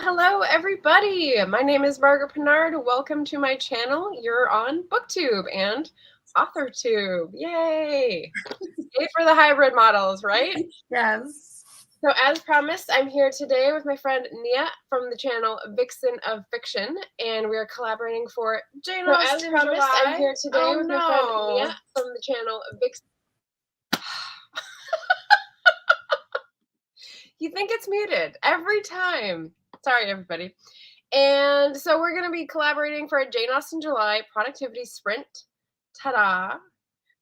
Hello everybody. My name is Margaret Pinard. Welcome to my channel. You're on BookTube and Authortube. Yay! Yay for the hybrid models, right? Yes. So as promised, I'm here today with my friend Nia from the channel Vixen of Fiction, and we are collaborating for Jane Austen-related. I'm here today with my friend Nia from the channel Vixen. You think it's muted every time. Sorry, everybody. And so we're going to be collaborating for a Jane Austen July productivity sprint. Ta-da!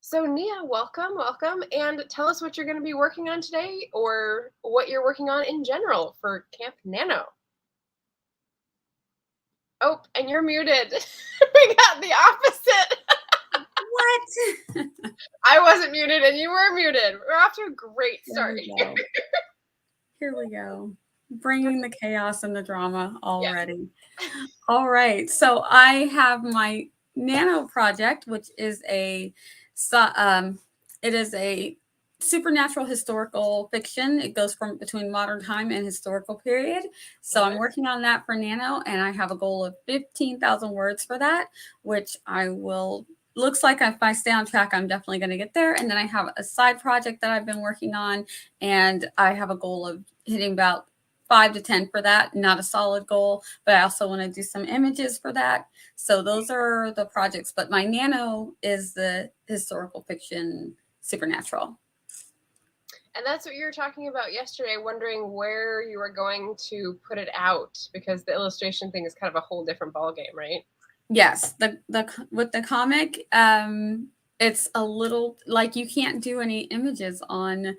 So Nia, welcome, and tell us what you're going to be working on today, or what you're working on in general for Camp Nano. Oh, and you're muted. We got the opposite. What? I wasn't muted and you were muted. We're off to a great start. Here we go. Bringing the chaos and the drama already. Yes. All right. So I have my Nano project, which is it is a supernatural historical fiction. It goes from between modern time and historical period. So I'm working on that for Nano, and I have a goal of 15,000 words for that, which I will. Looks like if I stay on track, I'm definitely going to get there. And then I have a side project that I've been working on, and I have a goal of hitting about 5 to 10 for that. Not a solid goal, but I also want to do some images for that. So those are the projects. But my Nano is the historical fiction supernatural. And that's what you were talking about yesterday, wondering where you were going to put it out, because the illustration thing is kind of a whole different ballgame, right? Yes, with the comic, it's a little like you can't do any images on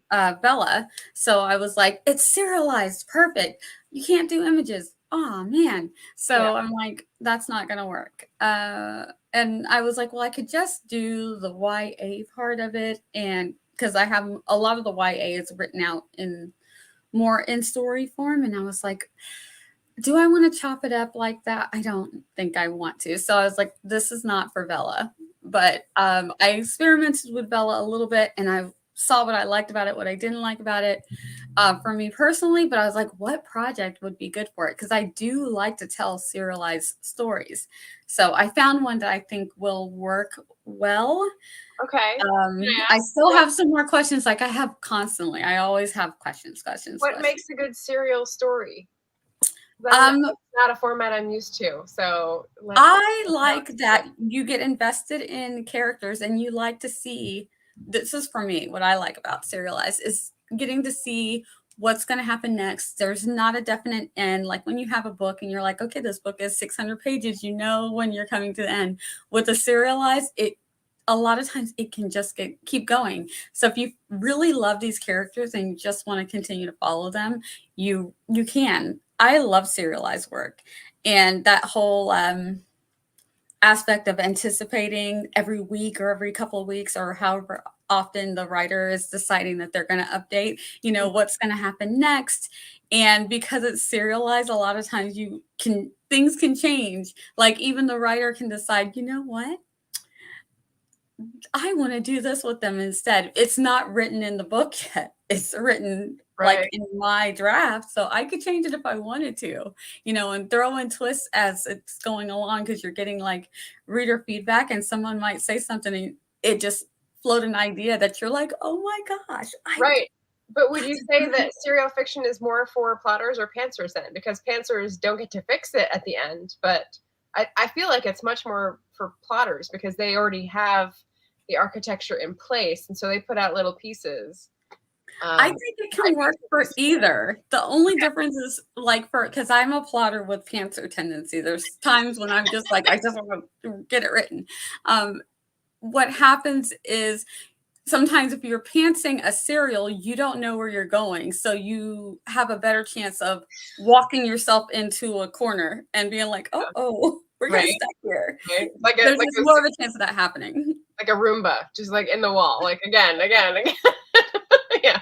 Bella. So I was like, it's serialized, perfect. You can't do images. Oh man. So I'm like, that's not gonna work. And I was like, well, I could just do the YA part of it, and because I have a lot of the YA is written out in more in story form, and I was like, do I want to chop it up like that? I don't think I want to. So I was like, this is not for Bella. But I experimented with Bella a little bit, and I saw what I liked about it, what I didn't like about it for me personally. But I was like, what project would be good for it? Because I do like to tell serialized stories. So I found one that I think will work well. Okay. I still have some more questions. Like I have constantly. I always have questions. What makes a good serial story? Not a format I'm used to. So I like that you get invested in characters and you like to see, this is for me, what I like about serialized is getting to see what's going to happen next. There's not a definite end. Like when you have a book and you're like, okay, this book is 600 pages, you know when you're coming to the end. With a serialized, a lot of times it can just keep going. So if you really love these characters and you just want to continue to follow them, you can. I love serialized work, and that whole aspect of anticipating every week or every couple of weeks or however often the writer is deciding that they're going to update, what's going to happen next. And because it's serialized, a lot of times things can change. Like even the writer can decide, you know what? I want to do this with them instead. It's not written in the book yet. It's written like in my draft. So I could change it if I wanted to, and throw in twists as it's going along, because you're getting like reader feedback and someone might say something and it just float an idea that you're like, oh my gosh. But would you say that serial fiction is more for plotters or pantsers then? Because pantsers don't get to fix it at the end, but I feel like it's much more for plotters because they already have the architecture in place, and so they put out little pieces. I think it can work for either. The only difference is because I'm a plotter with pantser tendency. There's times when I'm just like, I just want to get it written. What happens is sometimes if you're pantsing a serial, you don't know where you're going. So you have a better chance of walking yourself into a corner and being like, oh, we're getting stuck here. Right. There's more of a chance of that happening. Like a Roomba, just like in the wall, like again. Yeah.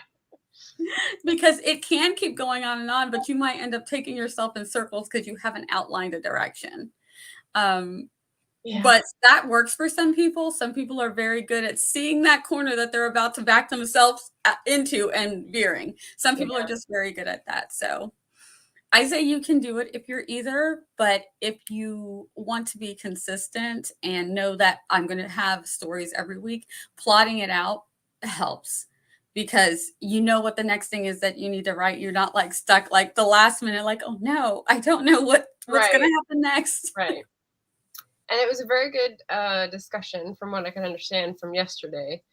Because it can keep going on and on, but you might end up taking yourself in circles because you haven't outlined a direction. But that works for some people. Some people are very good at seeing that corner that they're about to back themselves into and veering. Some people are just very good at that. So I say you can do it if you're either, but if you want to be consistent and know that I'm going to have stories every week, plotting it out helps because you know what the next thing is that you need to write. You're not like stuck like the last minute, like, oh no, I don't know what's going Right, to happen next. right. And it was a very good discussion from what I can understand from yesterday.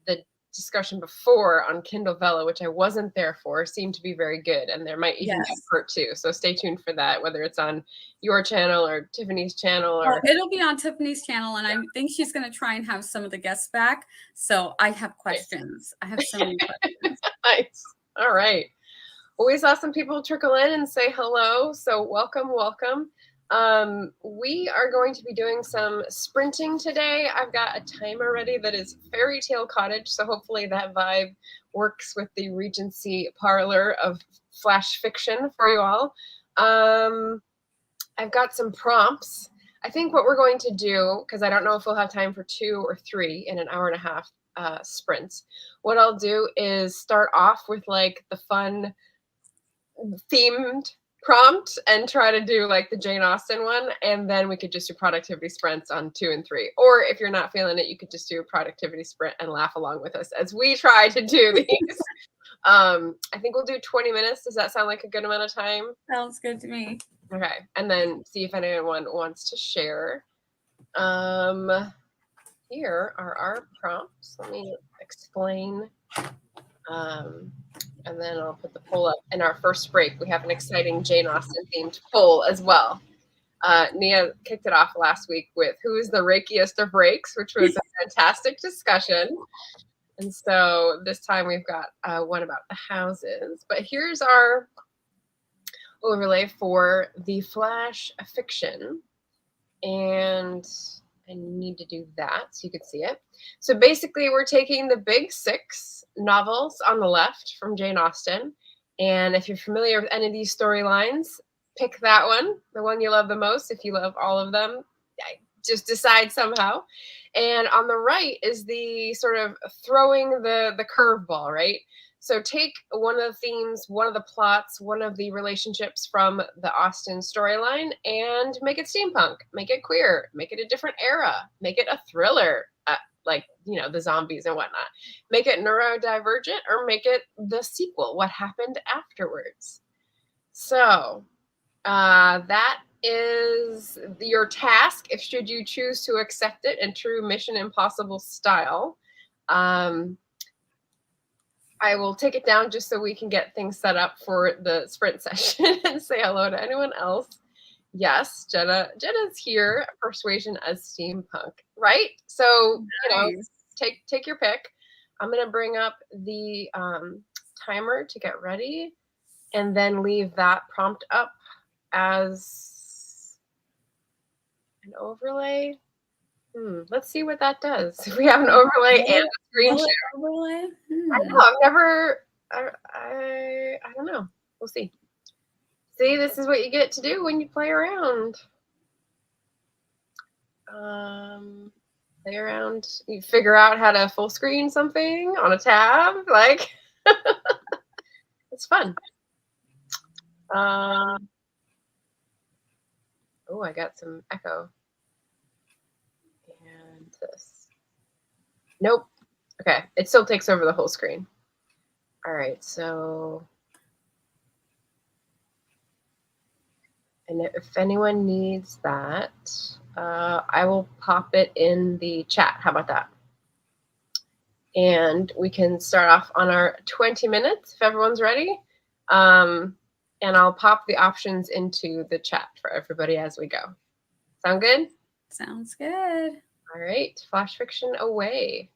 The discussion before on Kindle Vella, which I wasn't there for, seemed to be very good. And there might even be a Yes. part two. So stay tuned for that, whether it's on your channel or Tiffany's channel Well, or. it'll be on Tiffany's channel, and I think she's going to try and have some of the guests back. So I have Nice. questions. I have so many questions. Nice. All right. Well, we saw some people trickle in and say hello. So welcome, welcome. We are going to be doing some sprinting today. I've got a timer ready that is Fairy Tale Cottage. So hopefully that vibe works with the Regency parlor of flash fiction for you all. I've got some prompts. I think what we're going to do, because I don't know if we'll have time for 2 or 3 in an hour and a half sprints, what I'll do is start off with like the fun themed prompt and try to do like the Jane Austen one, and then we could just do productivity sprints on 2 and 3. Or if you're not feeling it, you could just do a productivity sprint and laugh along with us as we try to do these. I think we'll do 20 minutes. Does that sound like a good amount of time? Sounds good to me. Okay, and then see if anyone wants to share. Here are our prompts. Let me explain. And then I'll put the poll up. In our first break, we have an exciting Jane Austen themed poll as well. Nia kicked it off last week with who is the rakiest of rakes, which was a fantastic discussion. And so this time we've got one about the houses. But here's our overlay for the flash fiction. And I need to do that so you can see it. So basically, we're taking the big 6 novels on the left from Jane Austen. And if you're familiar with any of these storylines, pick that one, the one you love the most. If you love all of them, just decide somehow. And on the right is the sort of throwing the curveball, right? So take one of the themes, one of the plots, one of the relationships from the Austen storyline and make it steampunk, make it queer, make it a different era, make it a thriller, like, you know, the zombies and whatnot. Make it neurodivergent or make it the sequel, what happened afterwards. So that is your task if should you choose to accept it in true Mission Impossible style. I will take it down just so we can get things set up for the sprint session and say hello to anyone else. Yes, Jenna's here. Persuasion as steampunk, right? So Nice. take your pick. I'm gonna bring up the timer to get ready, and then leave that prompt up as an overlay. Let's see what that does. If we have an overlay and a screen share. Overlay? I know. I've never. I don't know. We'll see. See, this is what you get to do when you play around. Play around. You figure out how to full screen something on a tab. Like, it's fun. Oh, I got some echo. And this. Nope. Okay. It still takes over the whole screen. All right. So. And if anyone needs that, I will pop it in the chat. How about that? And we can start off on our 20 minutes if everyone's ready. And I'll pop the options into the chat for everybody as we go. Sound good? Sounds good. All right. Flash fiction away.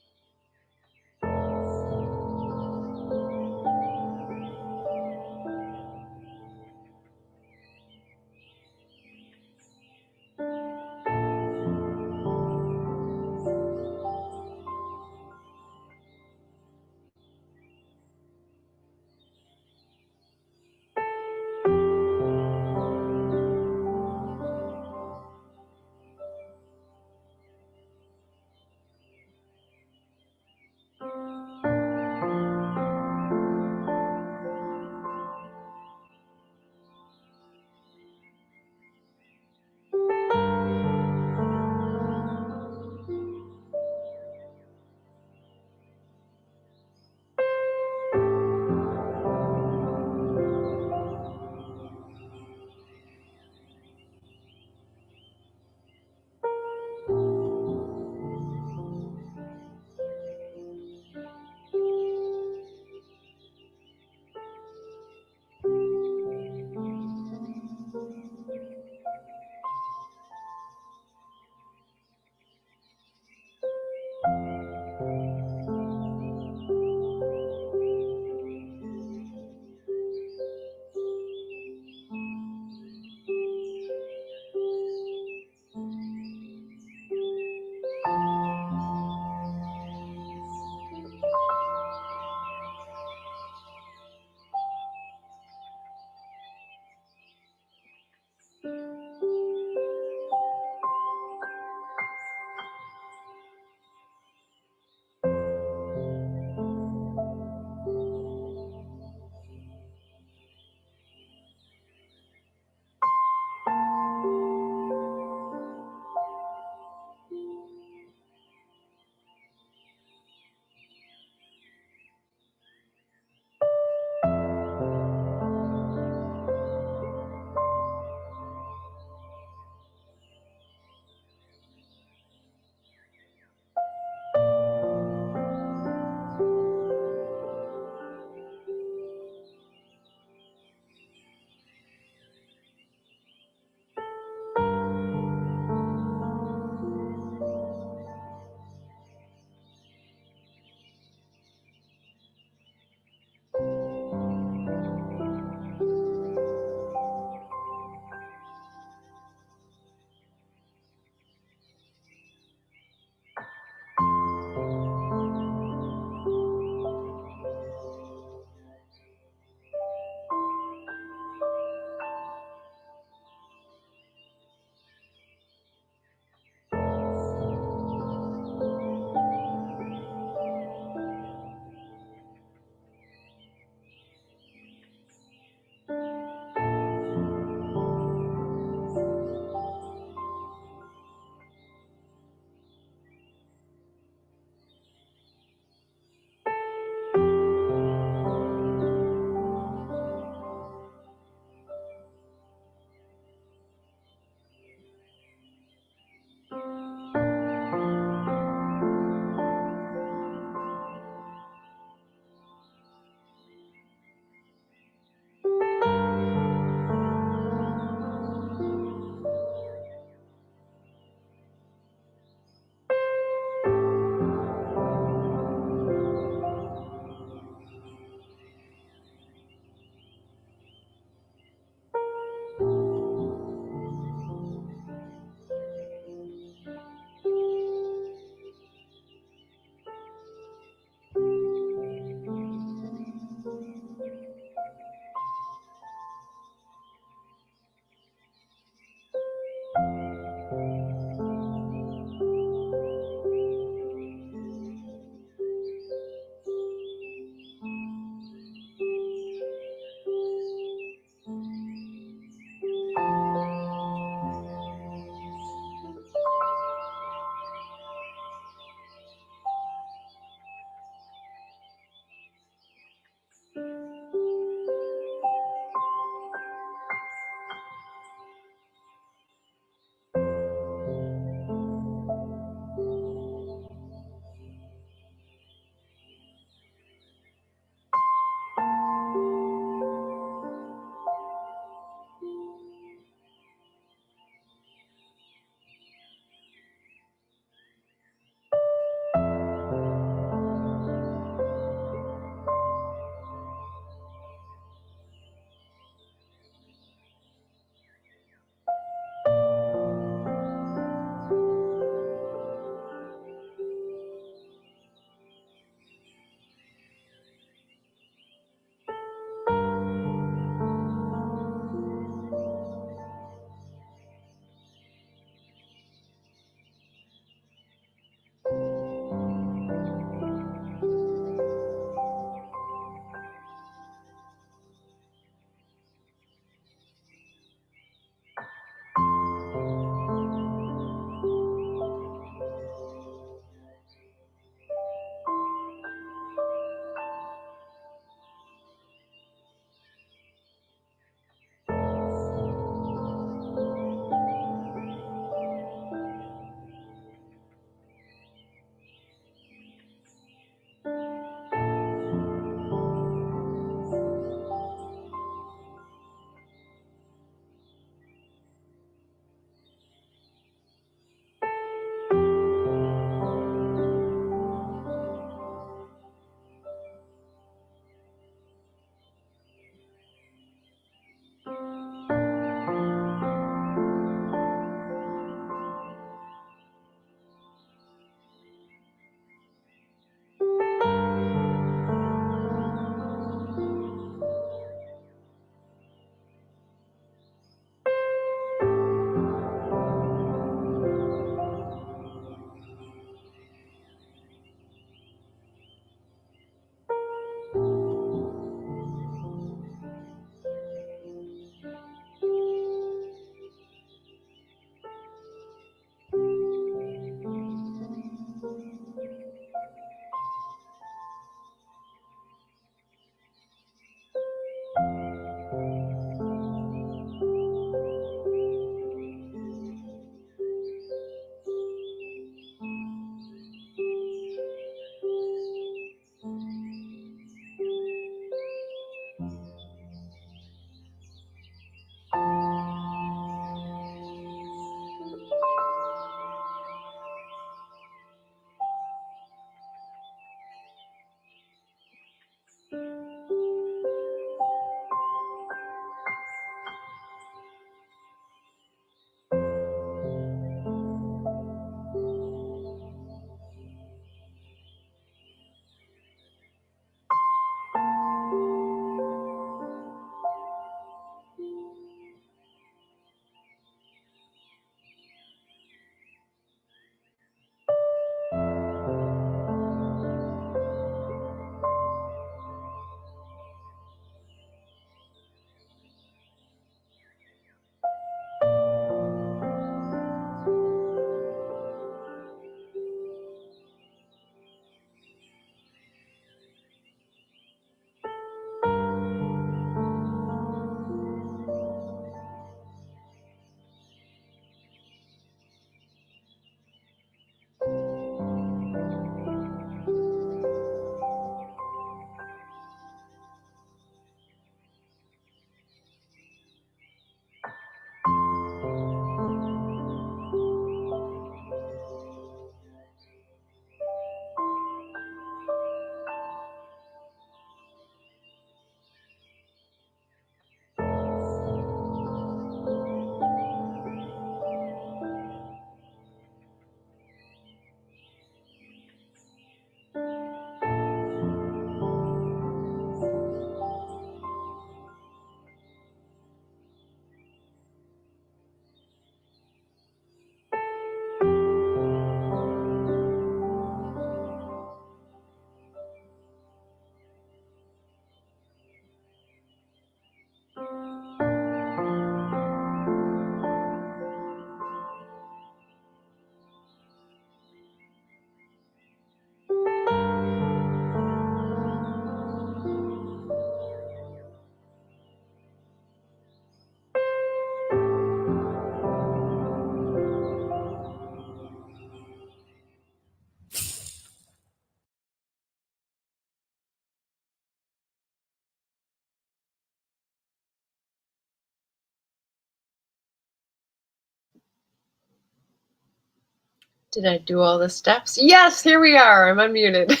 Did I do all the steps? Yes, here we are. I'm unmuted.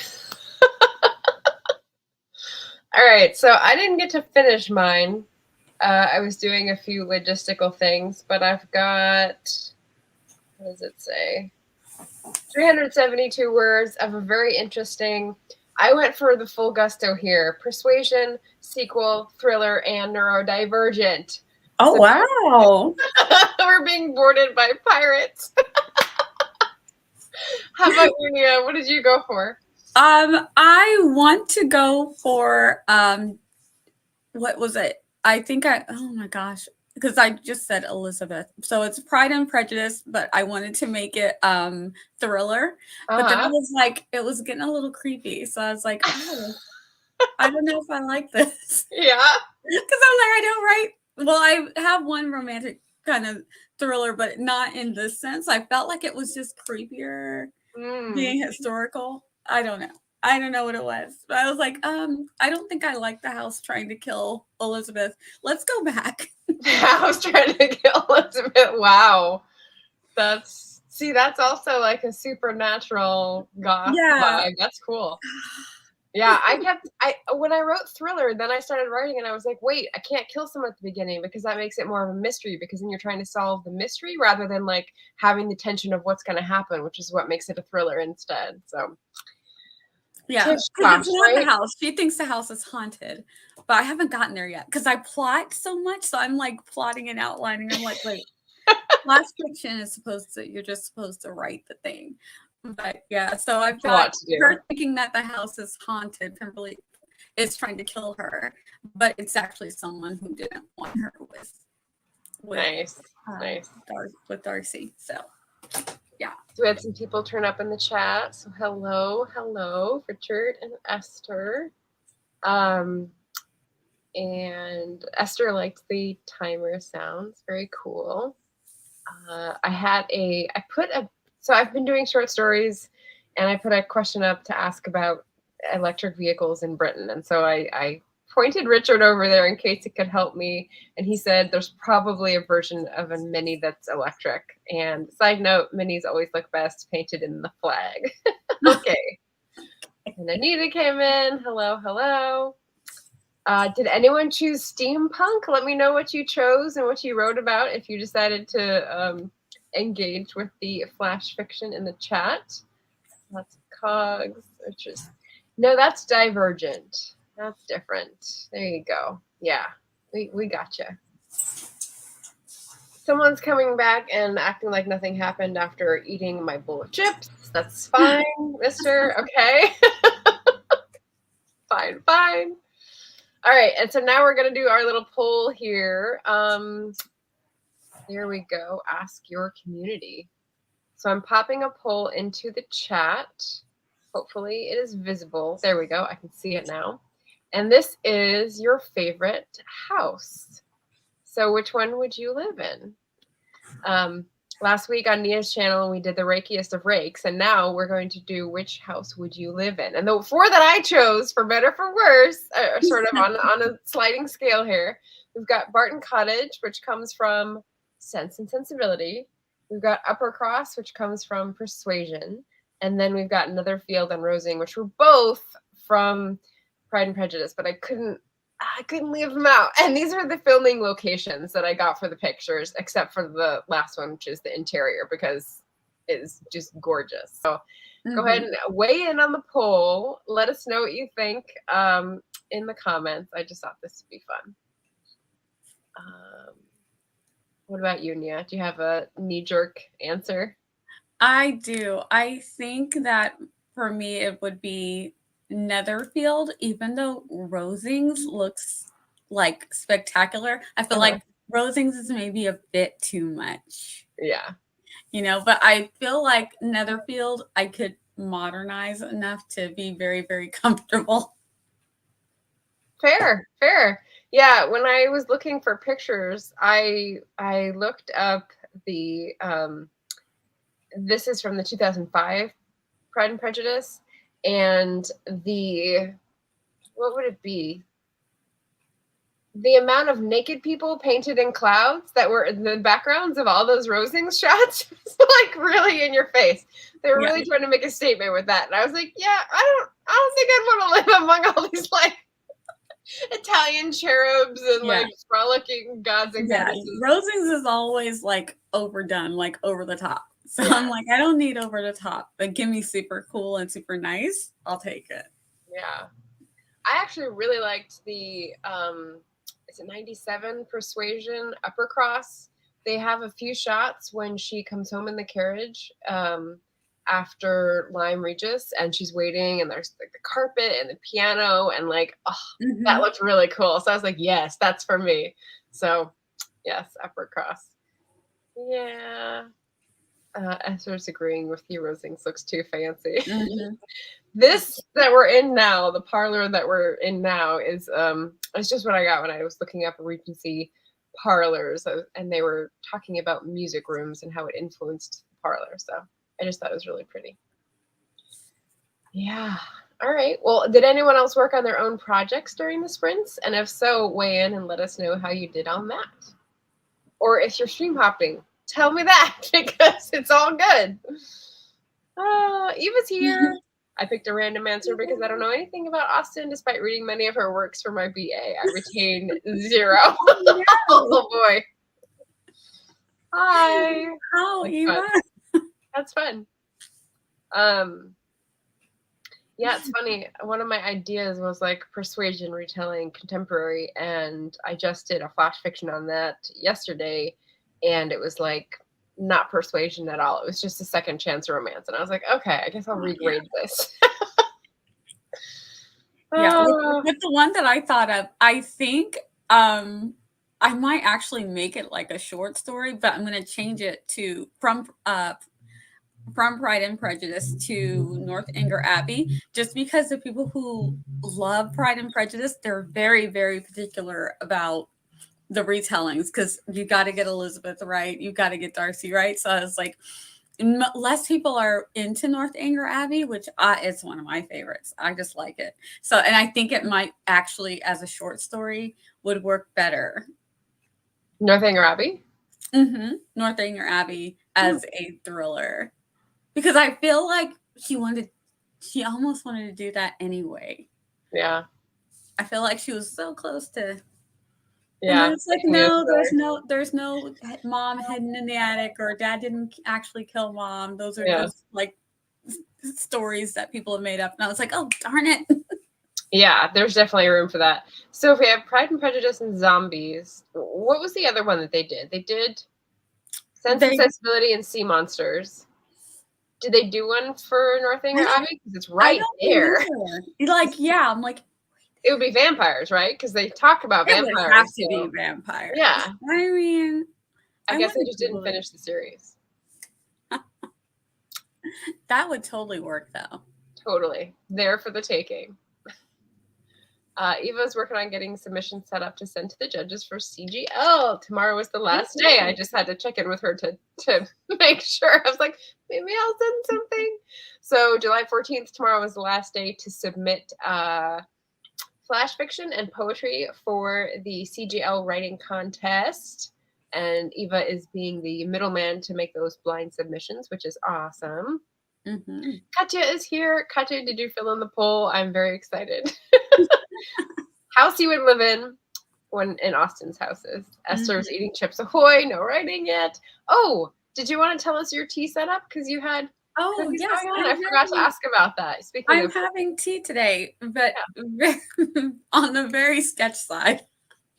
All right, so I didn't get to finish mine. I was doing a few logistical things, but I've got, what does it say? 372 words of a very interesting, I went for the full gusto here: persuasion, sequel, thriller, and neurodivergent. Oh, So wow. we're being boarded by pirates. How about you, Nia? What did you go for? I want to go for what was it? I think oh my gosh, because I just said Elizabeth. So it's Pride and Prejudice, but I wanted to make it thriller. But then I was like, it was getting a little creepy. So I was like, oh, I don't know if I like this. Yeah. Because I'm like, I don't write. Well, I have one romantic kind of thriller, but not in this sense. I felt like it was just creepier being historical. I don't know. I don't know what it was. But I was like, I don't think I like the house trying to kill Elizabeth. Let's go back. The house trying to kill Elizabeth. Wow. That's also like a supernatural goth vibe. That's cool. Yeah, when I wrote thriller, then I started writing and I was like, wait, I can't kill someone at the beginning because that makes it more of a mystery, because then you're trying to solve the mystery rather than like having the tension of what's going to happen, which is what makes it a thriller instead. So yeah, because it's not the house. She thinks the house is haunted, but I haven't gotten there yet because I plot so much. So I'm like plotting and outlining. I'm like, wait, last fiction is you're just supposed to write the thing. But yeah, so I've got her thinking that the house is haunted. Kimberly is trying to kill her, but it's actually someone who didn't want her with nice. With Darcy. So yeah. So we had some people turn up in the chat. So hello, Richard and Esther. And Esther liked the timer sounds. Very cool. So I've been doing short stories, and I put a question up to ask about electric vehicles in Britain. And so I pointed Richard over there in case it could help me. And he said there's probably a version of a Mini that's electric. And side note, Minis always look best painted in the flag. Okay. And Anita came in. Hello. Did anyone choose steampunk? Let me know what you chose and what you wrote about if you decided to engage with the flash fiction in the chat. Lots of cogs. No, that's divergent. That's different. There you go. Yeah, we gotcha. Someone's coming back and acting like nothing happened after eating my bowl of chips. That's fine, mister. Okay. Fine. All right, and so now we're going to do our little poll here. There we go. Ask your community. So I'm popping a poll into the chat. Hopefully it is visible. There we go. I can see it now. And this is your favorite house. So which one would you live in? Last week on Nia's channel, we did the rakiest of rakes, and now we're going to do which house would you live in? And the four that I chose, for better for worse, are sort of on a sliding scale here. We've got Barton Cottage, which comes from Sense and Sensibility. We've got Uppercross, which comes from Persuasion. And then we've got Netherfield and Rosing, which were both from Pride and Prejudice, but I couldn't leave them out. And these are the filming locations that I got for the pictures, except for the last one, which is the interior, because it's just gorgeous. So go ahead and weigh in on the poll. Let us know what you think in the comments. I just thought this would be fun. What about you, Nia? Do you have a knee-jerk answer? I do. I think that for me, it would be Netherfield, even though Rosings looks like spectacular. I feel like Rosings is maybe a bit too much. Yeah. But I feel like Netherfield, I could modernize enough to be very, very comfortable. Fair. Yeah, when I was looking for pictures, I looked up the this is from the 2005 Pride and Prejudice, and what would it be? the amount of naked people painted in clouds that were in the backgrounds of all those Rosings shots was like really in your face. They were Yeah. really trying to make a statement with that. And I was like, yeah, I don't think I'd want to live among all these like Italian cherubs and like frolicking gods and goddesses. Rosings is always like overdone, like over the top. So I'm like, I don't need over the top, but give me super cool and super nice. I'll take it. Yeah. I actually really liked the is it 97 Persuasion Upper Cross. They have a few shots when she comes home in the carriage after Lyme Regis, and she's waiting, and there's like the carpet and the piano, and like, that looked really cool. So I was like, yes, that's for me. So yes, Upper Cross. Yeah. Esther's agreeing with you. Rosings looks too fancy. This that we're in now, the parlor that we're in now, is it's just what I got when I was looking up Regency parlors, and they were talking about music rooms and how it influenced the parlor. So I just thought it was really pretty. Yeah. All right. Well, did anyone else work on their own projects during the sprints? And if so, weigh in and let us know how you did on that. Or if you're stream hopping, tell me that, because it's all good. Eva's here. I picked a random answer because I don't know anything about Austen, despite reading many of her works for my BA. I retain 0. Oh boy. Hi. How, Eva? That's fun. Yeah, it's funny. One of my ideas was like persuasion retelling contemporary, and I just did a flash fiction on that yesterday, and it was like not persuasion at all. It was just a second chance romance, and I was like, okay, I guess I'll regrade this. With the one that I thought of, I think I might actually make it like a short story, but I'm going to change it to from Pride and Prejudice to Northanger Abbey, just because the people who love Pride and Prejudice, they're very, very particular about the retellings, because you got to get Elizabeth right, you got to get Darcy right. So I was like, less people are into Northanger Abbey, which it's one of my favorites. I just like it. So, and I think it might actually, as a short story, would work better. Northanger Abbey? Northanger Abbey as a thriller. Because I feel like she almost wanted to do that anyway. Yeah. I feel like she was so close to. Yeah. And it's like, no, there's no mom hidden in the attic, or dad didn't actually kill mom. Those are just like stories that people have made up. And I was like, oh, darn it. Yeah, there's definitely room for that. So if we have Pride and Prejudice and Zombies, what was the other one that they did? They did Sense and Sensibility and Sea Monsters. Did they do one for Northanger Abbey? Because it's right there. Like, yeah, I'm like, it would be vampires, right? Because they talk about vampires. It would have to be vampires. Yeah. I mean, I guess they just didn't finish the series. That would totally work, though. Totally. There for the taking. Eva's working on getting submissions set up to send to the judges for CGL. Tomorrow was the last day. I just had to check in with her to make sure. I was like, maybe I'll send something. So July 14th, tomorrow was the last day to submit flash fiction and poetry for the CGL writing contest. And Eva is being the middleman to make those blind submissions, which is awesome. Katya is here. Katya, did you fill in the poll? I'm very excited. House you would live in when in Austen's houses. Esther's eating Chips Ahoy. No writing yet. Oh, did you want to tell us your tea setup? Because you had. Oh, yes. I forgot to ask about that. I'm having tea today, but on the very sketch side.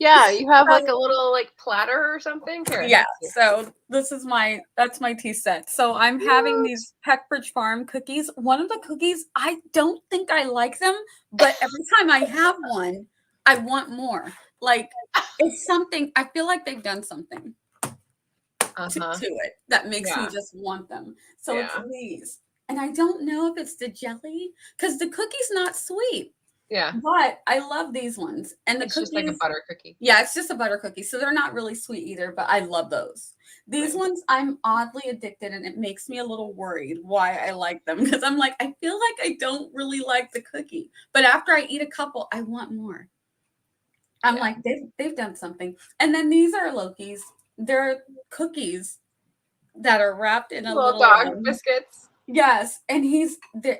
Yeah, you have like a little like platter or something. Here, yeah, so that's my tea set. So I'm having these Peckbridge Farm cookies. One of the cookies, I don't think I like them, but every time I have one, I want more. Like, it's something, I feel like they've done something to it that makes me just want them. So it's these. And I don't know if it's the jelly, because the cookie's not sweet. Yeah. But I love these ones. And it's just like a butter cookie. Yeah, it's just a butter cookie. So they're not really sweet either, but I love those. These ones, I'm oddly addicted, and it makes me a little worried why I like them. Because I'm like, I feel like I don't really like the cookie. But after I eat a couple, I want more. I'm Yeah. like, they've done something. And then these are Loki's. They're cookies that are wrapped in a Little little dog biscuits. yes, and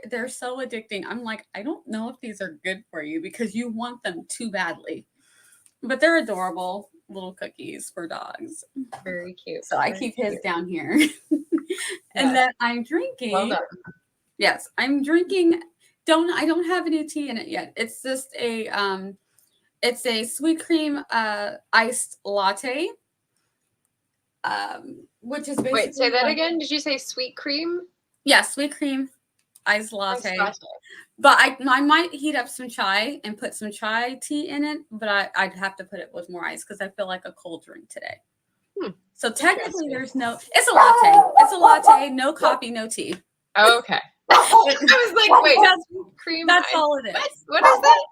they're so addicting. I'm like, I don't know if these are good for you because you want them too badly. But they're adorable little cookies for dogs. Very cute. So I Very keep his cute. down here. And Yes. then I'm Well drinking. done. Yes, I'm drinking. I don't have any tea in it yet. It's just it's a sweet cream iced latte. Which is Wait, say basically that like again. Did you say sweet cream? yeah, sweet cream iced Iced latte. latte. But I might heat up some chai and put some chai tea in it, but I'd have to put it with more ice because I feel like a cold drink today. So technically Interesting. it's a latte. It's a latte, no coffee, no tea. Okay. I was like, wait, That's, cream. that's all it What? is. What is that?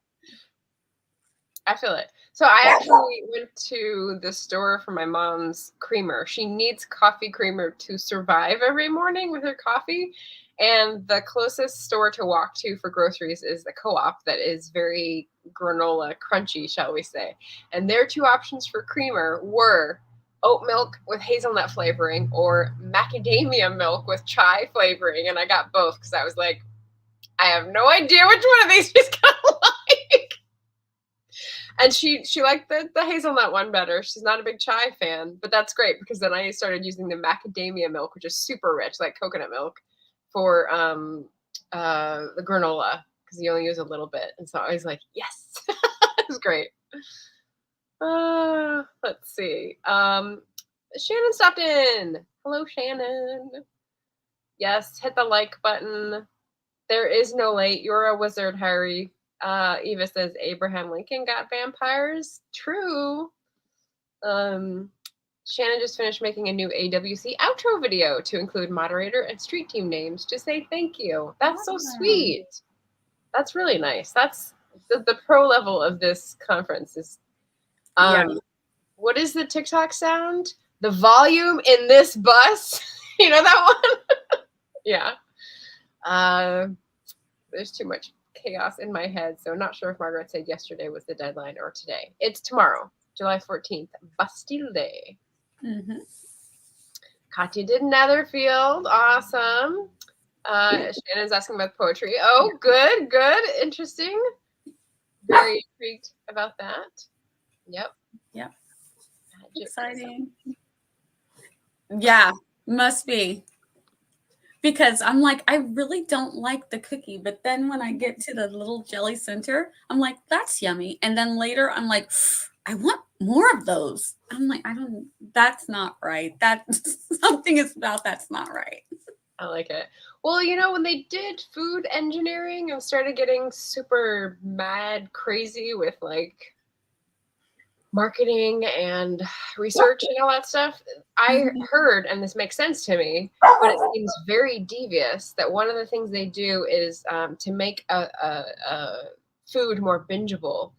I feel it. So I actually went to the store for my mom's creamer. She needs coffee creamer to survive every morning with her coffee. And the closest store to walk to for groceries is the Co-op that is very granola crunchy, shall we say. And their two options for creamer were oat milk with hazelnut flavoring or macadamia milk with chai flavoring. And I got both because I was like, I have no idea which one of these she's gonna like. And she liked the hazelnut one better. She's not a big chai fan, but that's great because then I started using the macadamia milk, which is super rich, like coconut milk, for the granola because you only use a little bit. And so I was like, yes, it was great. Let's see. Shannon stopped in. Hello, Shannon. Yes, hit the like button. There is no late. You're a wizard, Harry. Eva says Abraham Lincoln got vampires. True. Shannon just finished making a new AWC outro video to include moderator and street team names to say thank you. That's so sweet. That's really nice. That's the pro level of this conference is what is the TikTok sound? The volume in this bus. You know that one? Yeah. There's too much chaos in my head, so I'm not sure if Margaret said yesterday was the deadline or today. It's tomorrow, July 14th, Bastille Day. Mm-hmm. Katya did Netherfield. Awesome. Shannon's asking about poetry. Oh, good, good. Interesting. Very intrigued about that. Yep. Yep. Magic. Exciting. Yeah, must be. Because I'm like, I really don't like the cookie. But then when I get to the little jelly center, I'm like, that's yummy. And then later I'm like, I want more of those. I'm like, that's not right. That something is about that's not right. I like it. Well, you know, when they did food engineering and started getting super mad crazy with like marketing and research and all that stuff, I heard, and this makes sense to me, but it seems very devious, that one of the things they do is to make a food more bingeable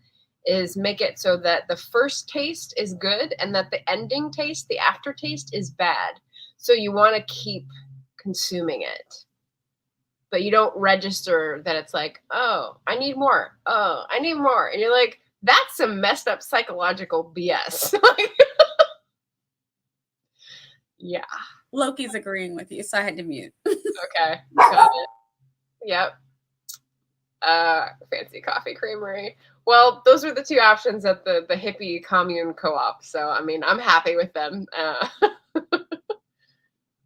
is make it so that the first taste is good and that the ending taste, the aftertaste, is bad. So you want to keep consuming it, but you don't register that it's like, oh, I need more. Oh, I need more. And you're like, that's some messed up psychological BS. Yeah. Loki's agreeing with you, so I had to mute. Okay. Got it. Yep. Fancy coffee creamery. Well, those are the two options at the hippie commune co-op. So, I mean, I'm happy with them.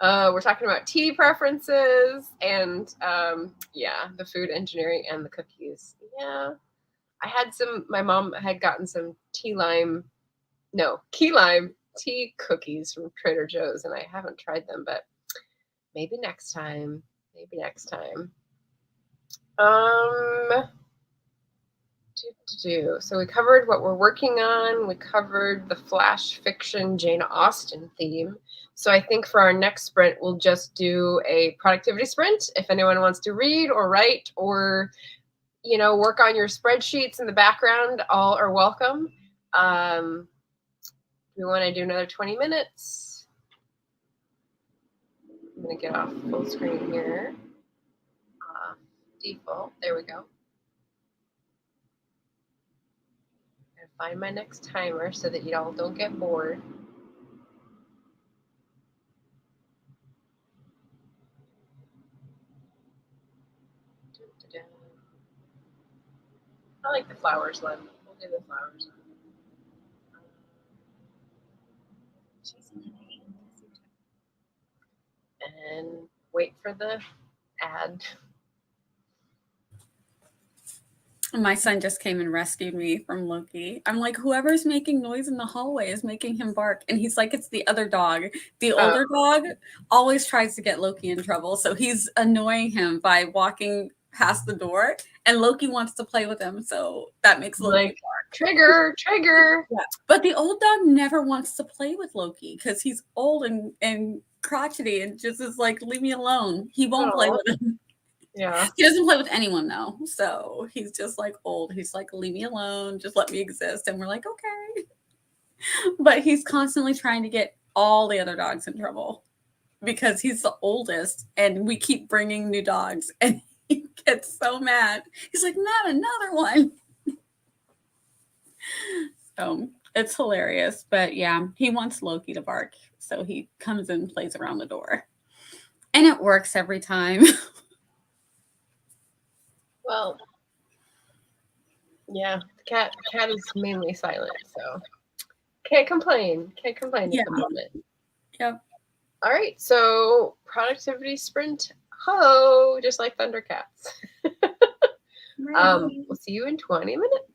We're talking about tea preferences and, yeah, the food engineering and the cookies. Yeah. My mom had gotten some key lime tea cookies from Trader Joe's, and I haven't tried them, but maybe next time. Maybe next time. So we covered what we're working on. We covered the flash fiction Jane Austen theme. So I think for our next sprint, we'll just do a productivity sprint. If anyone wants to read or write or, you know, work on your spreadsheets in the background, all are welcome. We want to do another 20 minutes. I'm going to get off full screen here. Default. There we go. find my next timer so that y'all don't get bored. I like the flowers one. We'll do the flowers one. And wait for the ad. My son just came and rescued me from Loki. I'm like, whoever's making noise in the hallway is making him bark. And he's like, it's the other dog. The older dog always tries to get Loki in trouble. So he's annoying him by walking past the door. And Loki wants to play with him. So that makes Loki like, bark. Trigger, trigger. Yeah. But the old dog never wants to play with Loki because he's old and crotchety and just is like, leave me alone. He won't play with him. Yeah. He doesn't play with anyone though. So he's just like old. He's like, leave me alone. Just let me exist. And we're like, okay. But he's constantly trying to get all the other dogs in trouble because he's the oldest and we keep bringing new dogs and he gets so mad. He's like, not another one. So it's hilarious. But yeah, he wants Loki to bark. So he comes and plays around the door. And it works every time. Well, yeah, the cat is mainly silent, so can't complain. Can't complain at the moment. Yep. All right, so productivity sprint, ho, just like Thundercats. We'll see you in 20 minutes.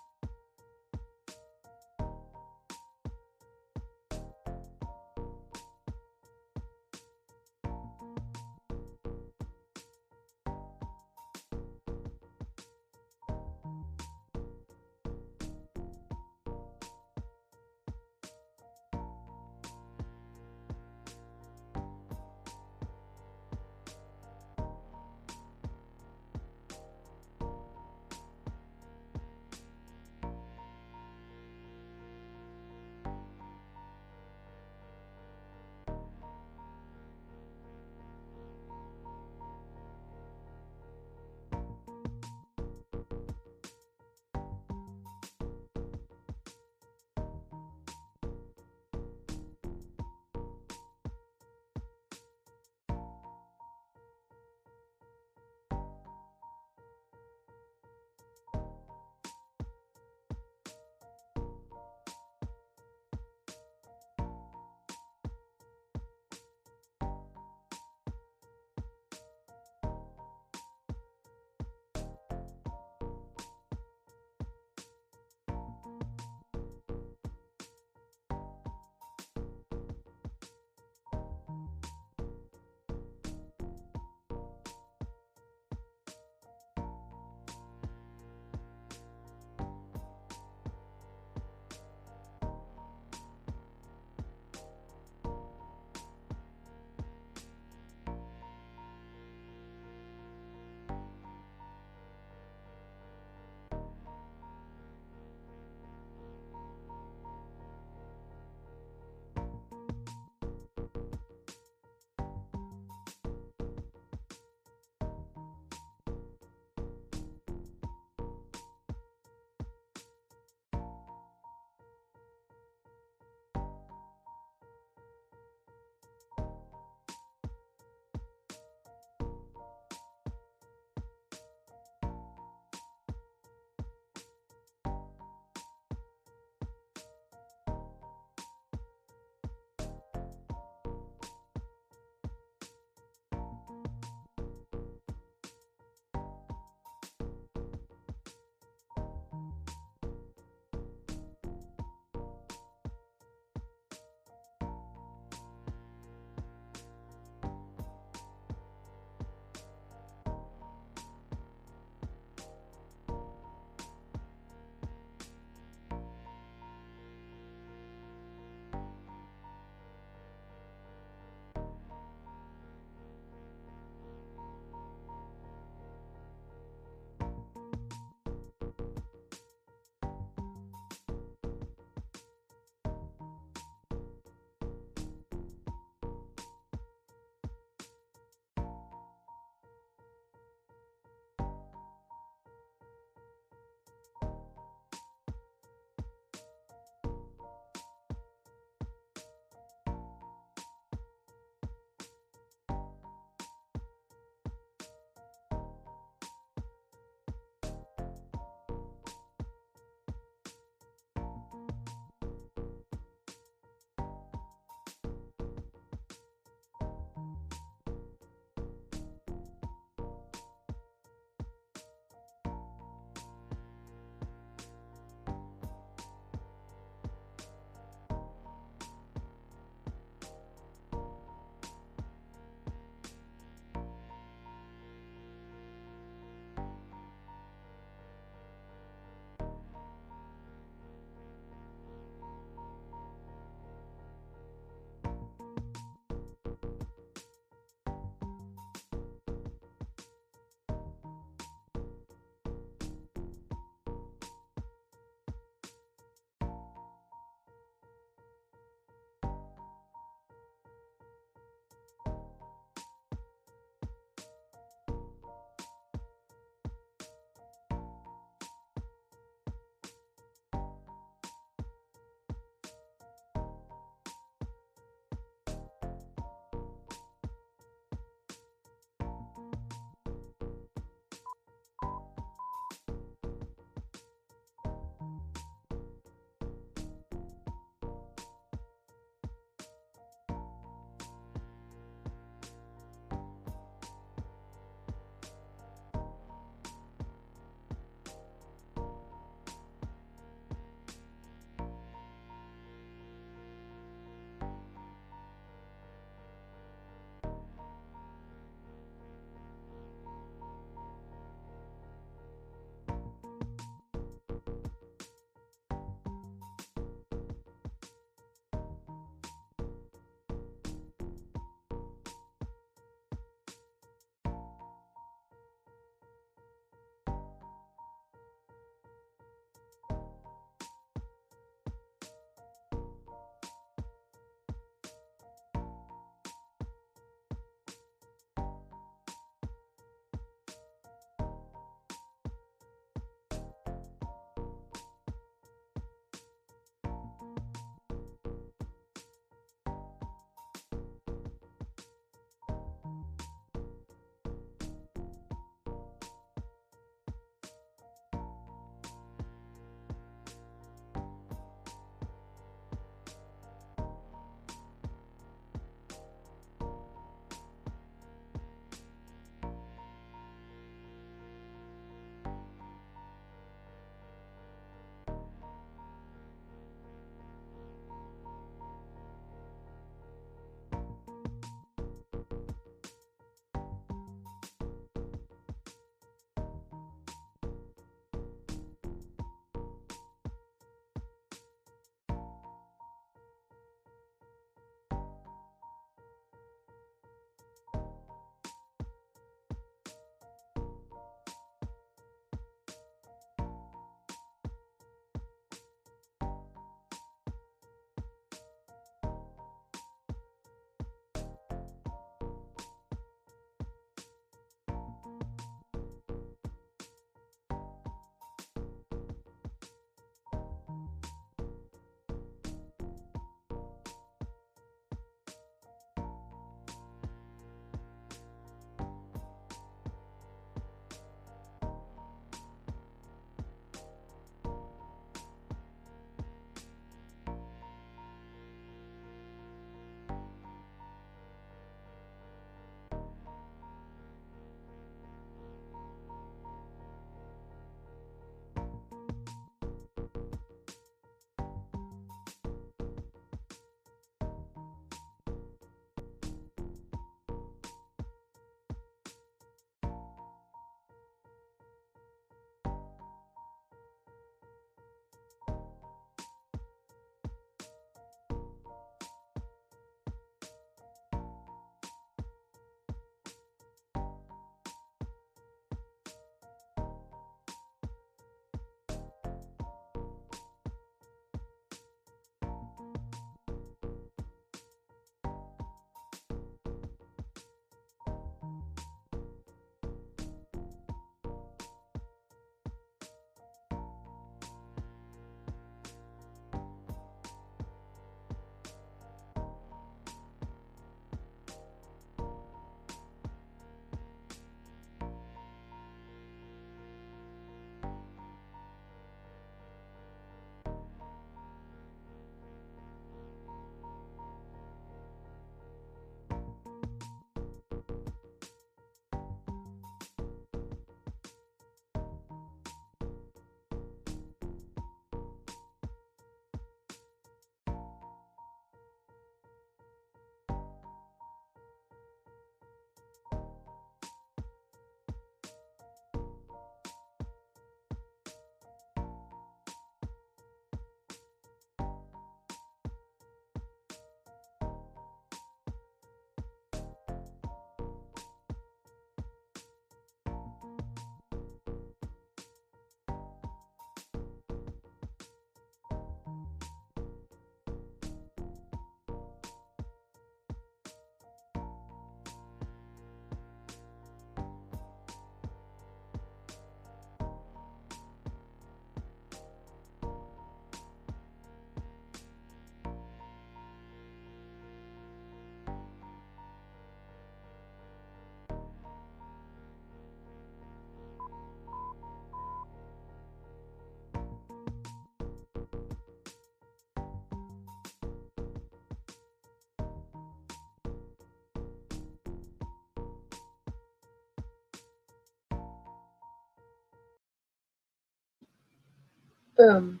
Boom.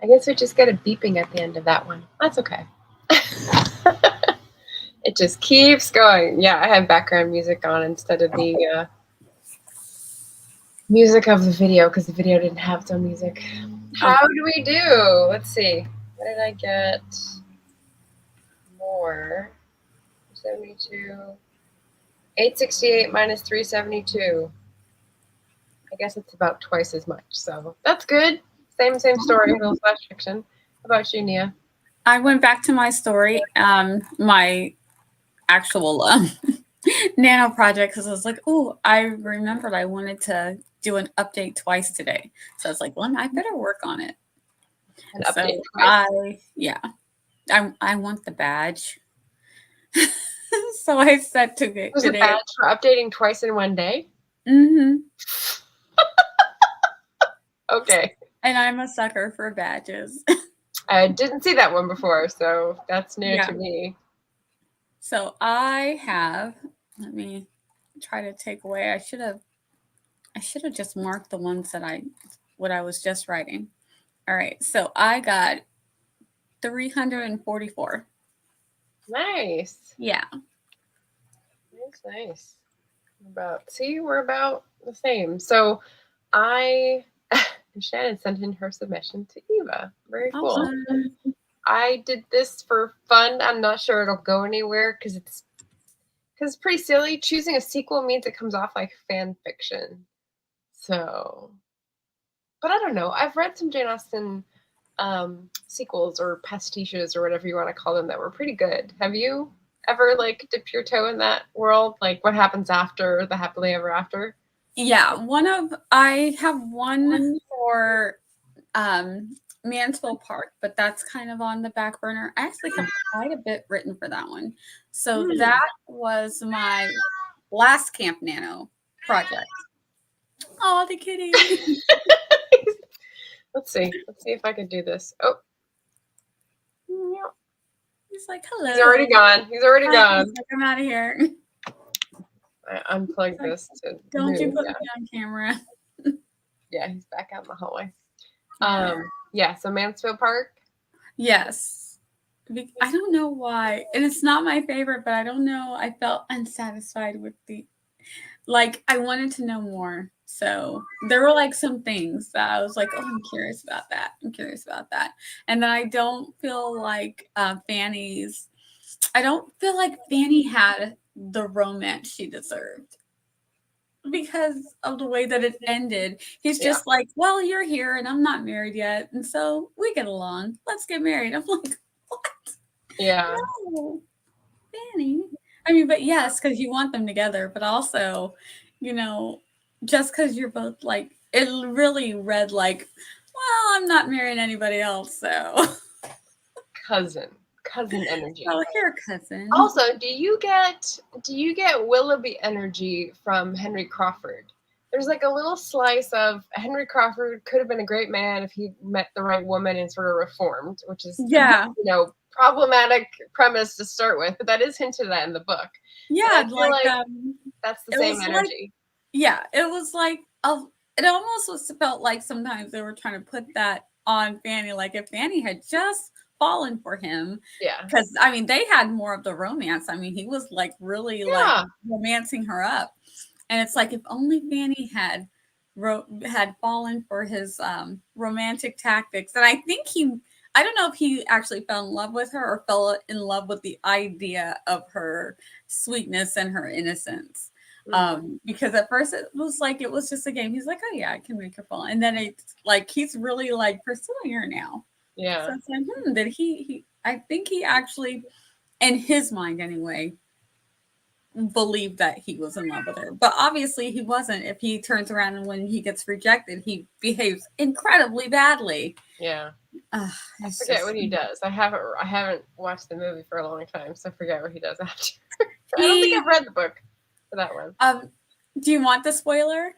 I guess we just got a beeping at the end of that one. That's okay. It just keeps going. Yeah, I have background music on instead of the music of the video because the video didn't have its own music. How do we do? Let's see. What did I get? More. 72. 868 minus 372. I guess it's about twice as much. So that's good. Same story, real / fiction. How about you, Nia? I went back to my story, my actual nano project, because I was like, oh, I remembered I wanted to do an update twice today. So I was like, well, I better work on it. An update twice? I want the badge. So I said to get There's a badge for updating twice in one day? Mm-hmm. Okay. And I'm a sucker for badges. I didn't see that one before, so that's new to me. So I have, let me try to take away. I should have just marked the ones that what I was just writing. All right. So I got 344. Nice. Yeah. Nice. We're about the same. So Shannon sent in her submission to Eva. Very cool. Awesome. I did this for fun. I'm not sure it'll go anywhere because it's pretty silly. Choosing a sequel means it comes off like fan fiction. So, but I don't know. I've read some Jane Austen sequels or pastiches or whatever you want to call them that were pretty good. Have you ever dipped your toe in that world? Like what happens after the happily ever after? Yeah, I have one for Mansfield Park, but that's kind of on the back burner. I actually have quite a bit written for that one. So that was my last Camp Nano project. Oh, the kitty. Let's see if I can do this. Oh. He's like, hello. He's already gone. He's like, I'm out of here. I unplugged this to Don't move. You put me on camera. Yeah, he's back out in the hallway. Yeah, so Mansfield Park. Yes. I don't know why. And it's not my favorite, but I don't know. I felt unsatisfied with I wanted to know more. So there were some things that I was like, oh, I'm curious about that. And then I don't feel like Fanny had the romance she deserved because of the way that it ended. He's just like, well, you're here and I'm not married yet. And so we get along. Let's get married. I'm like, what? Yeah. No, Fanny. I mean, but yes, because you want them together, but also, just because you're both it really read well, I'm not marrying anybody else, so. Cousin energy. Oh, you're a cousin. Also, do you get Willoughby energy from Henry Crawford? There's a little slice of Henry Crawford could have been a great man if he met the right woman and sort of reformed, which is problematic premise to start with, but that is hinted at in the book. Yeah, that's the same energy. It was it almost felt like sometimes they were trying to put that on Fanny, if Fanny had just fallen for him. Yeah. Because they had more of the romance. He was really romancing her up. And it's if only Fanny had fallen for his romantic tactics. And I think I don't know if he actually fell in love with her or fell in love with the idea of her sweetness and her innocence. Because at first it was just a game. He's like, oh yeah, I can make her fall. And then it's he's really pursuing her now. Yeah. So it's did he I think he actually, in his mind anyway, believed that he was in love with her. But obviously he wasn't. If he turns around and when he gets rejected, he behaves incredibly badly. Yeah. I forget what he does. I haven't watched the movie for a long time, so I forget what he does after. I don't think I've read the book for that one. Do you want the spoiler?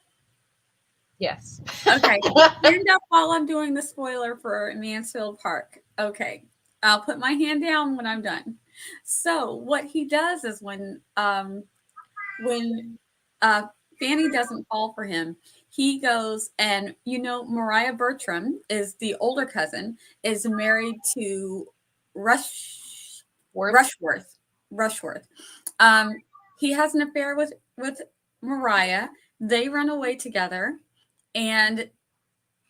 Yes. Okay. Hand up while I'm doing the spoiler for Mansfield Park. Okay. I'll put my hand down when I'm done. So what he does is when Fanny doesn't fall for him, he goes and, Mariah Bertram is the older cousin, is married to Rushworth. He has an affair with Mariah. They run away together, and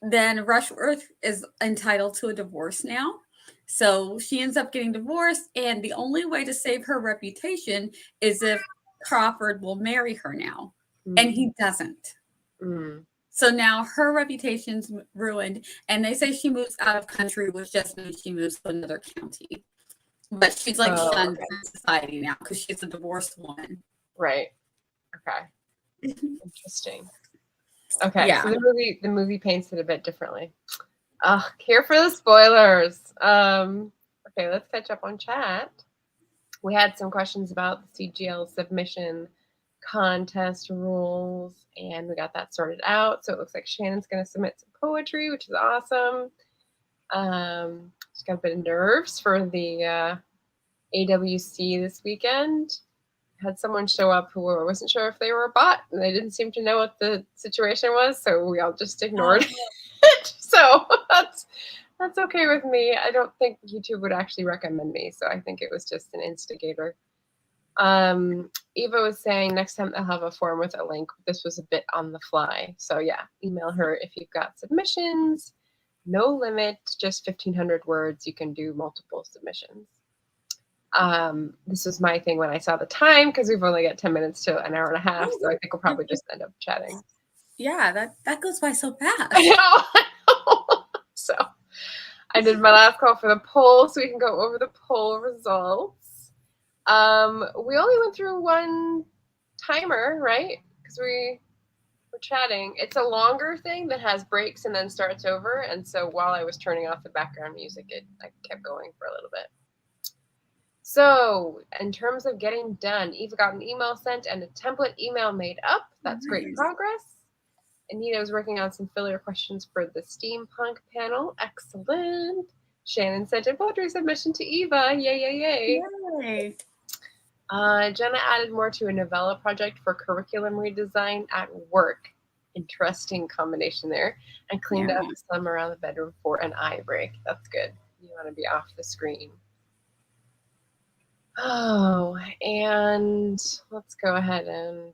then Rushworth is entitled to a divorce now. So she ends up getting divorced, and the only way to save her reputation is if Crawford will marry her now. And he doesn't. So now her reputation's ruined, and they say she moves out of country, which just means she moves to another county. But she's like shunned from society now because she's a divorced woman. Right. Okay. Interesting. Okay. Yeah. So the movie paints it a bit differently. Here for the spoilers. Okay, let's catch up on chat. We had some questions about the CGL submission contest rules, and we got that sorted out. So it looks like Shannon's going to submit some poetry, which is awesome. She's got a bit of nerves for the AWC this weekend. Had someone show up who wasn't sure if they were a bot, and they didn't seem to know what the situation was, so we all just ignored it. So that's okay with me. I don't think YouTube would actually recommend me, so I think it was just an instigator. Eva was saying next time they'll have a form with a link. This was a bit on the fly. So yeah, email her if you've got submissions. No limit, just 1,500 words. You can do multiple submissions. This was my thing when I saw the time, because we've only got 10 minutes to an hour and a half. So I think we'll probably just end up chatting. Yeah, that goes by so fast. I know. So I did my last call for the poll, so we can go over the poll results. We only went through one timer, right? Because we were chatting. It's a longer thing that has breaks and then starts over. And so while I was turning off the background music, I kept going for a little bit. So in terms of getting done, Eva got an email sent and a template email made up. That's great progress. Anita was working on some filler questions for the steampunk panel. Excellent. Shannon sent a poetry submission to Eva. Yay, yay, yay. Yay. Jenna added more to a novella project for curriculum redesign at work. Interesting combination there. And cleaned up some around the bedroom for an eye break. That's good. You want to be off the screen. Oh, and let's go ahead and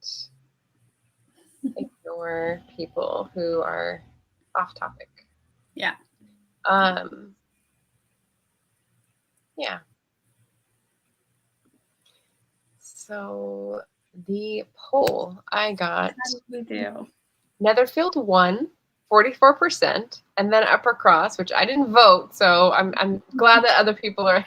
ignore people who are off topic. Yeah. Yeah. So the poll I got. How did we do? Netherfield won 44%, and then Upper Cross, which I didn't vote, so I'm glad that other people are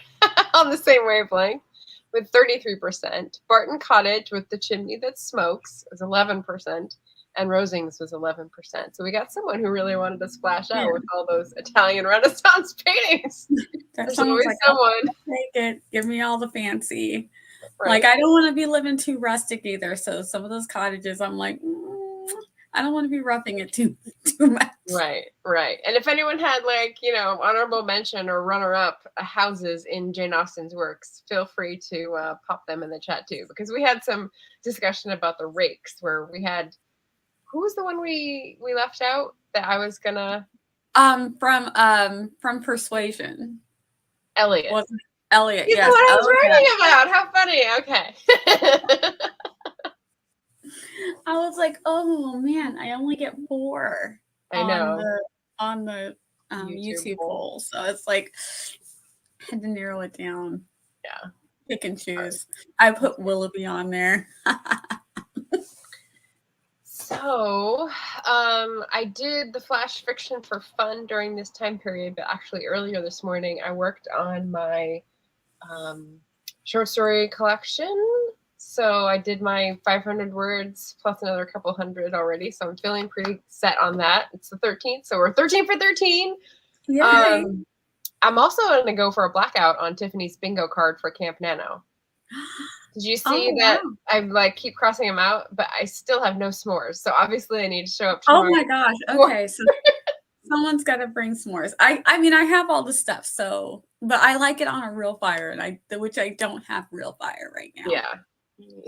on the same wavelength, with 33%. Barton Cottage with the chimney that smokes was 11%, and Rosings was 11%. So we got someone who really wanted to splash out with all those Italian Renaissance paintings. There's always like, someone. Take it. Give me all the fancy. Right. Like, I don't want to be living too rustic either. So some of those cottages, I'm like, I don't want to be roughing it too much. Right. And if anyone had honorable mention or runner-up houses in Jane Austen's works, feel free to pop them in the chat too, because we had some discussion about the rakes where we had, who was the one we left out that I was gonna from Persuasion. Elliot. Wasn't Elliot? He's yes. the one I was writing about. How funny. Okay. I was like, oh man, I only get 4 I know. on the YouTube poll. So it's like, I had to narrow it down. Yeah. Pick and choose. I put Willoughby on there. So I did the flash fiction for fun during this time period, but actually earlier this morning I worked on my short story collection. So I did my 500 words plus another couple hundred already. So I'm feeling pretty set on that. It's the 13th. So we're 13 for 13. Yay. I'm also going to go for a blackout on Tiffany's bingo card for Camp Nano. Did you see Oh, that? wow. I like keep crossing them out, but I still have no s'mores. So obviously I need to show up Oh tomorrow. my gosh. Okay. So someone's got to bring s'mores. I mean, I have all the stuff. So, but I like it on a real fire, and which I don't have real fire right now. Yeah.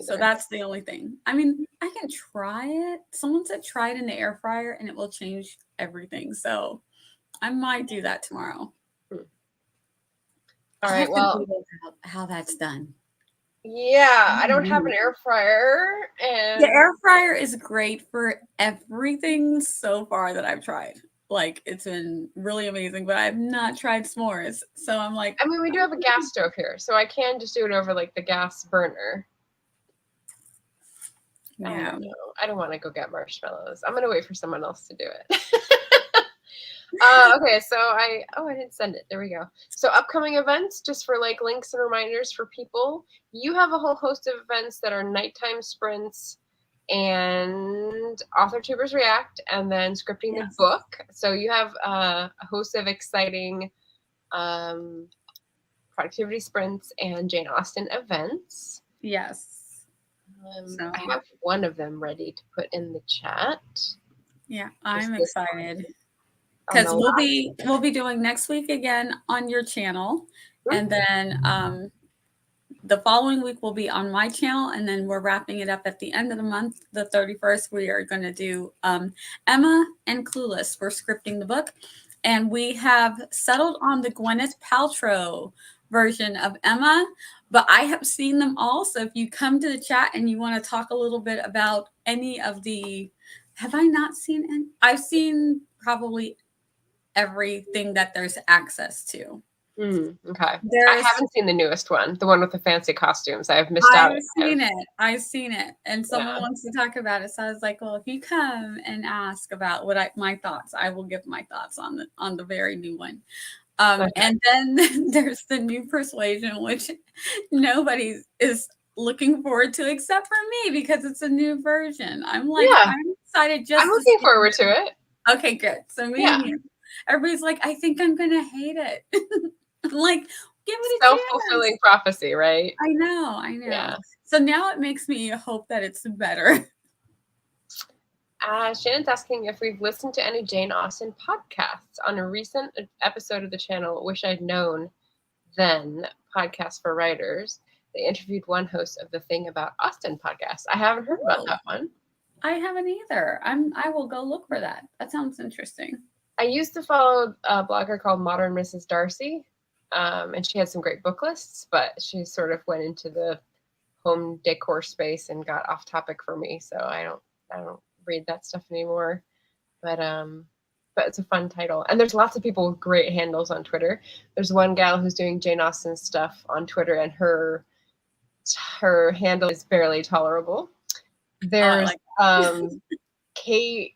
So that's the only thing. I mean, I can try it. Someone said try it in the air fryer and it will change everything. So I might do that tomorrow. All right. Well, Google how that's done. Yeah, I don't have an air fryer, and the air fryer is great for everything so far that I've tried. Like, it's been really amazing, but I've not tried s'mores. So I'm like, I mean, we do have a gas stove here, so I can just do it over like the gas burner. I don't know. I don't want to go get marshmallows. I'm gonna wait for someone else to do it. Okay, so I didn't send it. There we go. So upcoming events, just for like links and reminders for people. You have a whole host of events that are nighttime sprints and Authortubers React, and then scripting the book. So you have a host of exciting productivity sprints and Jane Austen events. Yes. I have one of them ready to put in the chat. Yeah, I'm excited. Because we'll be doing next week again on your channel, and then the following week will be on my channel, and then we're wrapping it up at the end of the month, the 31st. We are going to do Emma and Clueless. We're scripting the book, and we have settled on the Gwyneth Paltrow version of Emma, but I have seen them all. So if you come to the chat and you want to talk a little bit about any of the, have I not seen any? I've seen probably everything that there's access to. Okay. I haven't seen the newest one, the one with the fancy costumes. I've missed out. I've seen it. And someone wants to talk about it. So I was like, well, if you come and ask about my thoughts, I will give my thoughts on the very new one. And then there's the new Persuasion, which nobody is looking forward to except for me because it's a new version. I'm like, I'm excited. I'm looking forward to it. Okay, good. So me and you. Everybody's like, I think I'm gonna hate it. I'm like, give it a self-fulfilling prophecy, right? I know. Yeah. So now it makes me hope that it's better. Shannon's asking if we've listened to any Jane Austen podcasts. On a recent episode of the channel, Wish I'd Known Then, podcast for writers, they interviewed one host of the Thing About Austen podcast. I haven't heard about that one. I haven't either. I will go look for that. That sounds interesting. I used to follow a blogger called Modern Mrs. Darcy, and she had some great book lists, but she sort of went into the home decor space and got off topic for me, so I don't read that stuff anymore. But it's a fun title, and there's lots of people with great handles on Twitter. There's one gal who's doing Jane Austen stuff on Twitter, and her handle is barely tolerable. There's Kate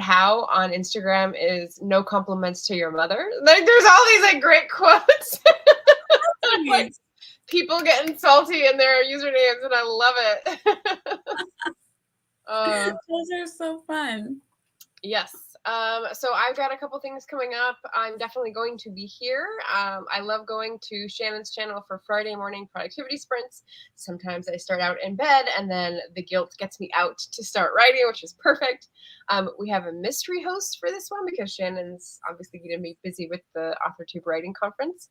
Howe on Instagram is no compliments to your mother. Like, there's all these like great quotes. Like, people getting salty in their usernames, and I love it. Those are so fun. Yes. So I've got a couple things coming up. I'm definitely going to be here. I love going to Shannon's channel for Friday morning productivity sprints. Sometimes I start out in bed and then the guilt gets me out to start writing, which is perfect. We have a mystery host for this one because Shannon's obviously going to be busy with the Authortube writing conference.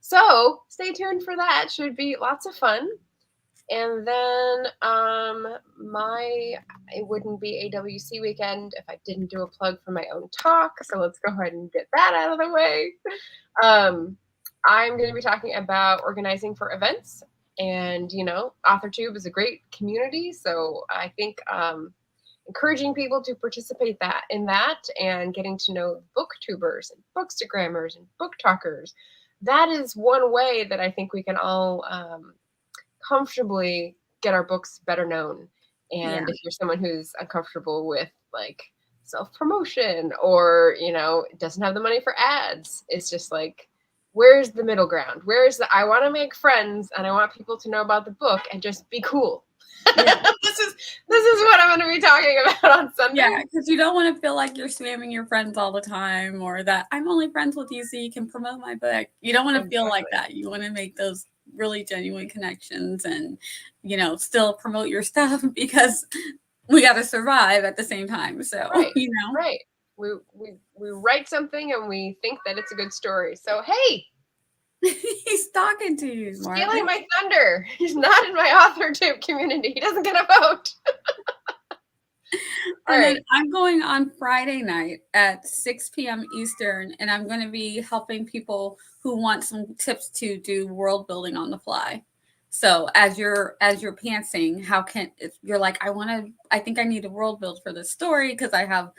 So stay tuned for that. Should be lots of fun. And then it wouldn't be AWC weekend if I didn't do a plug for my own talk. So let's go ahead and get that out of the way. I'm going to be talking about organizing for events. And, Authortube is a great community. So I think encouraging people to participate in that and getting to know booktubers and bookstagrammers and book talkers. That is one way that I think we can all comfortably get our books better known. And if you're someone who's uncomfortable with like self-promotion or doesn't have the money for ads, it's just like, where's the middle ground? I want to make friends and I want people to know about the book and just be cool. Yeah. This is what I'm going to be talking about on Sunday. Yeah, because you don't want to feel like you're spamming your friends all the time, or that I'm only friends with you so you can promote my book. You don't want to feel like that. You want to make those really genuine connections and, still promote your stuff because we got to survive at the same time. So, Right. Right. We write something and we think that it's a good story. So, hey, he's talking to you, stealing my thunder. He's not in my Authortube community. He doesn't get a vote. And then I'm going on Friday night at 6 p.m. Eastern, and I'm going to be helping people who want some tips to do world building on the fly. So as you're pantsing, if you're like, I think I need a world build for this story because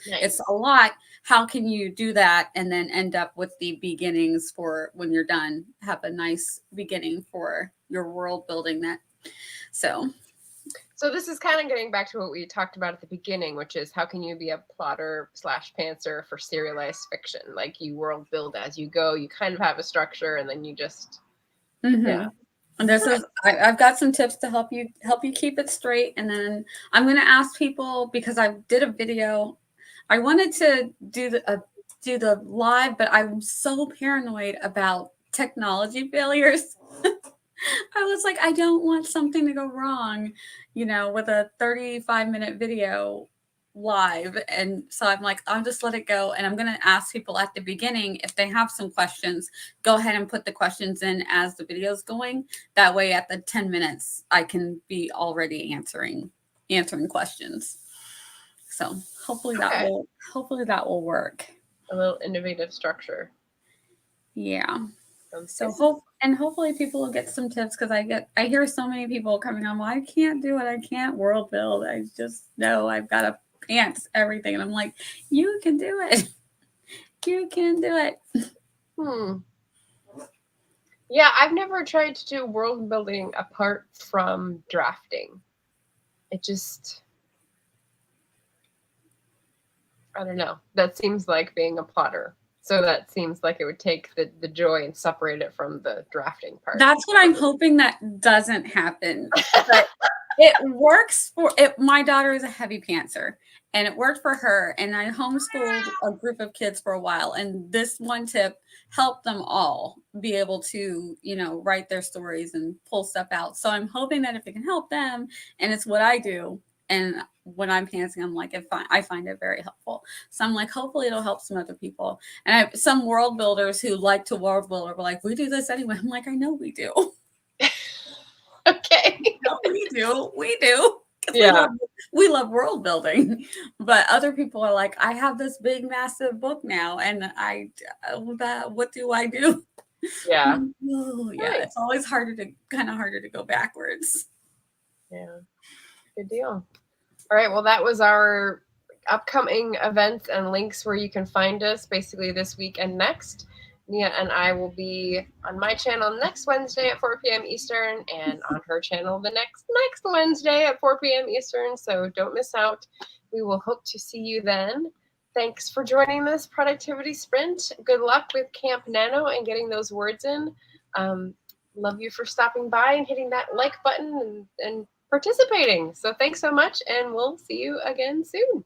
it's a lot. How can you do that and then end up with the beginnings for when you're done? Have a nice beginning for your world building So this is kind of getting back to what we talked about at the beginning, which is how can you be a plotter / pantser for serialized fiction? Like you world build as you go. You kind of have a structure, and then you just yeah. And I've got some tips to help you keep it straight. And then I'm going to ask people, because I did a video. I wanted to do the live, but I'm so paranoid about technology failures. I was like, I don't want something to go wrong, with a 35-minute video live. And so I'm like, I'll just let it go. And I'm going to ask people at the beginning, if they have some questions, go ahead and put the questions in as the video's going. That way at the 10 minutes, I can be already answering questions. So hopefully that will work. A little innovative structure. Yeah. So hopefully people will get some tips, because I hear so many people coming on, well, I can't do it. I can't world build. I just know I've got to pants everything. And I'm like, you can do it. You can do it. Yeah, I've never tried to do world building apart from drafting. It just, I don't know. That seems like being a plotter. So that seems like it would take the joy and separate it from the drafting part. That's what I'm hoping that doesn't happen. But it works for it. My daughter is a heavy pantser, and it worked for her. And I homeschooled a group of kids for a while. And this one tip helped them all be able to, write their stories and pull stuff out. So I'm hoping that if it can help them, and it's what I do, and when I'm pantsing, I'm like, I find it very helpful. So I'm like, hopefully it'll help some other people. And I have some world builders who like to world build are like, we do this anyway. I'm like, I know we do. Okay. No, we do. Yeah. We love world building. But other people are like, I have this big, massive book now, and what do I do? Yeah. Yeah. It's always kind of harder to go backwards. Yeah. Good deal. All right. Well, that was our upcoming events and links where you can find us basically this week and next. Nia and I will be on my channel next Wednesday at 4 p.m. Eastern, and on her channel the next Wednesday at 4 p.m. Eastern. So don't miss out. We will hope to see you then. Thanks for joining this productivity sprint. Good luck with Camp Nano and getting those words in. Love you for stopping by and hitting that like button and participating. So thanks so much, and we'll see you again soon.